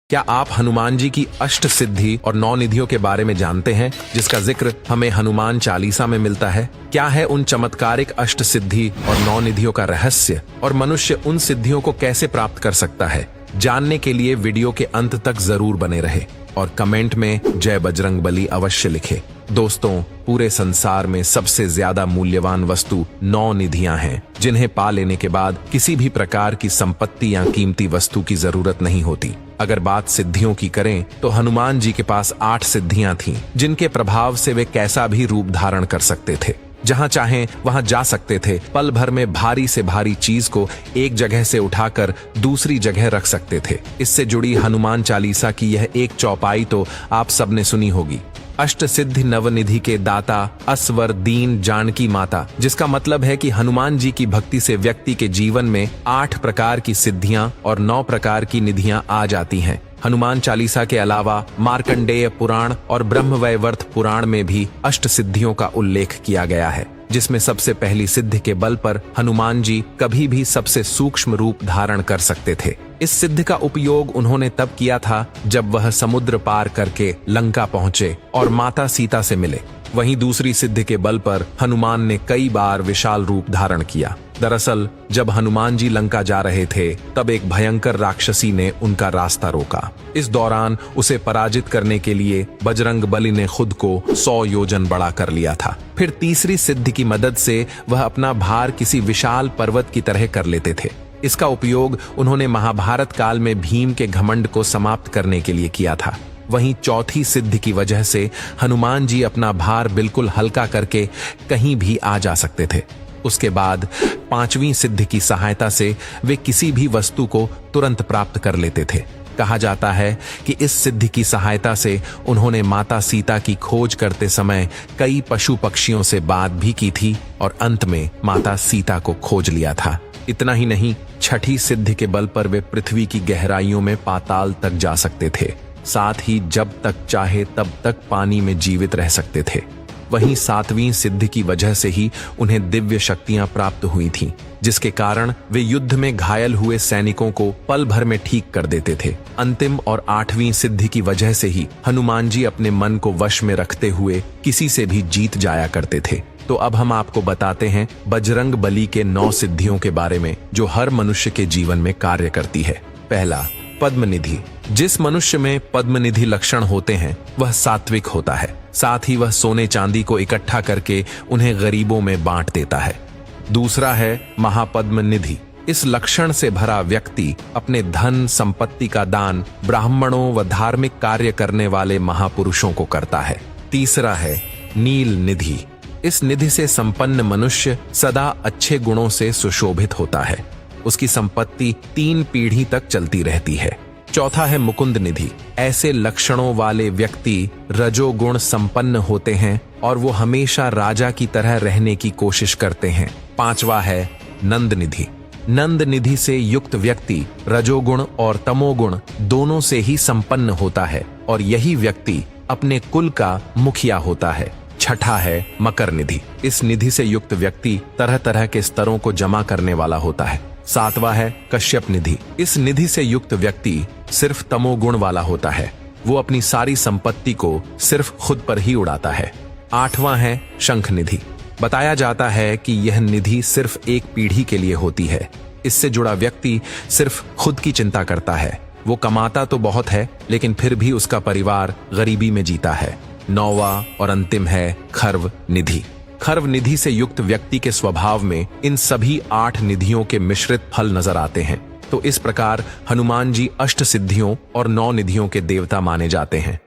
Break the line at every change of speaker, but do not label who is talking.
क्या आप हनुमान जी की अष्ट सिद्धि और 9 निधियों के बारे में जानते हैं, जिसका जिक्र हमें हनुमान चालीसा में मिलता है? क्या है उन चमत्कारिक अष्ट सिद्धि और 9 निधियों का रहस्य, और मनुष्य उन सिद्धियों को कैसे प्राप्त कर सकता है? जानने के लिए वीडियो के अंत तक जरूर बने रहे और कमेंट में जय बजरंगबली अवश्य लिखे। दोस्तों, पूरे संसार में सबसे ज्यादा मूल्यवान वस्तु 9 निधियां हैं, जिन्हें पा लेने के बाद किसी भी प्रकार की संपत्ति या कीमती वस्तु की जरूरत नहीं होती। अगर बात सिद्धियों की करें तो हनुमान जी के पास 8 सिद्धियां थीं, जिनके प्रभाव से वे कैसा भी रूप धारण कर सकते थे, जहां चाहें वहां जा सकते थे, पल भर में भारी से भारी चीज को एक जगह से उठाकर दूसरी जगह रख सकते थे। इससे जुड़ी हनुमान चालीसा की यह एक चौपाई तो आप सबने सुनी होगी, अष्ट सिद्धि नवनिधि के दाता असवर दीन जानकी माता, जिसका मतलब है कि हनुमान जी की भक्ति से व्यक्ति के जीवन में 8 प्रकार की सिद्धियां और 9 प्रकार की निधियां आ जाती हैं। हनुमान चालीसा के अलावा मार्कंडेय पुराण और ब्रह्मवैवर्त पुराण में भी अष्ट सिद्धियों का उल्लेख किया गया है, जिसमें सबसे पहली सिद्धि के बल पर हनुमान जी कभी भी सबसे सूक्ष्म रूप धारण कर सकते थे। इस सिद्धि का उपयोग उन्होंने तब किया था जब वह समुद्र पार करके लंका पहुंचे और माता सीता से मिले। वहीं दूसरी सिद्धि के बल पर हनुमान ने कई बार विशाल रूप धारण किया। दरअसल जब हनुमान जी लंका जा रहे थे, तब एक भयंकर राक्षसी ने उनका रास्ता रोका। इस दौरान उसे पराजित करने के लिए बजरंगबली ने खुद को 100 योजन बड़ा कर लिया था। फिर तीसरी सिद्धि की मदद से वह अपना भार किसी विशाल पर्वत की तरह कर लेते थे। इसका उपयोग उन्होंने महाभारत काल में भीम के घमंड को समाप्त करने के लिए किया था। वहीं चौथी सिद्धि की वजह से हनुमान जी अपना भार बिल्कुल हल्का करके कहीं भी आ जा सकते थे। उसके बाद 5वीं सिद्धि की सहायता से वे किसी भी वस्तु को तुरंत प्राप्त कर लेते थे। कहा जाता है कि इस सिद्धि की सहायता से उन्होंने माता सीता की खोज करते समय कई पशु पक्षियों से बात भी की थी और अंत में माता सीता को खोज लिया था। इतना ही नहीं, 6ठी सिद्धि के बल पर वे पृथ्वी की गहराइयों में पाताल तक जा सकते थे। साथ ही जब तक चाहे तब तक पानी में जीवित रह सकते थे। वहीं 7वीं सिद्धि की वजह से ही उन्हें दिव्य शक्तियां प्राप्त हुई थीं, जिसके कारण वे युद्ध में घायल हुए सैनिकों को पल भर में ठीक कर देते थे। अंतिम और 8वीं सिद्धि की वजह से ही हनुमान जी अपने मन को वश में रखते हुए किसी से भी जीत जाया करते थे। तो अब हम आपको बताते हैं बजरंगबली के 9 सिद्धियों के बारे में, जो हर मनुष्य के जीवन में कार्य करती है। पहला, पद्मनिधि। जिस मनुष्य में पद्मनिधि लक्षण होते हैं वह सात्विक होता है। साथ ही वह सोने चांदी को इकट्ठा करके उन्हें गरीबों में बांट देता है। दूसरा है महापद्मनिधि। इस लक्षण से भरा व्यक्ति अपने धन संपत्ति का दान ब्राह्मणों व धार्मिक कार्य करने वाले महापुरुषों को करता है। तीसरा है नील निधि। इस निधि से संपन्न मनुष्य सदा अच्छे गुणों से सुशोभित होता है। उसकी संपत्ति 3 पीढ़ी तक चलती रहती है। चौथा है मुकुंद निधि। ऐसे लक्षणों वाले व्यक्ति रजोगुण संपन्न होते हैं और वो हमेशा राजा की तरह रहने की कोशिश करते हैं। 5वां है नंद निधि। नंद निधि से युक्त व्यक्ति रजोगुण और तमोगुण दोनों से ही संपन्न होता है और यही व्यक्ति अपने कुल का मुखिया होता है। 6ठा है मकर निधि। इस निधि से युक्त व्यक्ति तरह तरह के स्तरों को जमा करने वाला होता है। 7वां है कश्यप निधि। इस निधि से युक्त व्यक्ति सिर्फ तमोगुण वाला होता है। वो अपनी सारी संपत्ति को सिर्फ खुद पर ही उड़ाता है। 8वां है शंख निधि। बताया जाता है कि यह निधि सिर्फ एक पीढ़ी के लिए होती है। इससे जुड़ा व्यक्ति सिर्फ खुद की चिंता करता है। वो कमाता तो बहुत है, लेकिन फिर भी उसका परिवार गरीबी में जीता है। 9वां और अंतिम है खर्व निधि। खर्व निधि से युक्त व्यक्ति के स्वभाव में इन सभी 8 निधियों के मिश्रित फल नजर आते हैं। तो इस प्रकार हनुमान जी अष्ट सिद्धियों और 9 निधियों के देवता माने जाते हैं।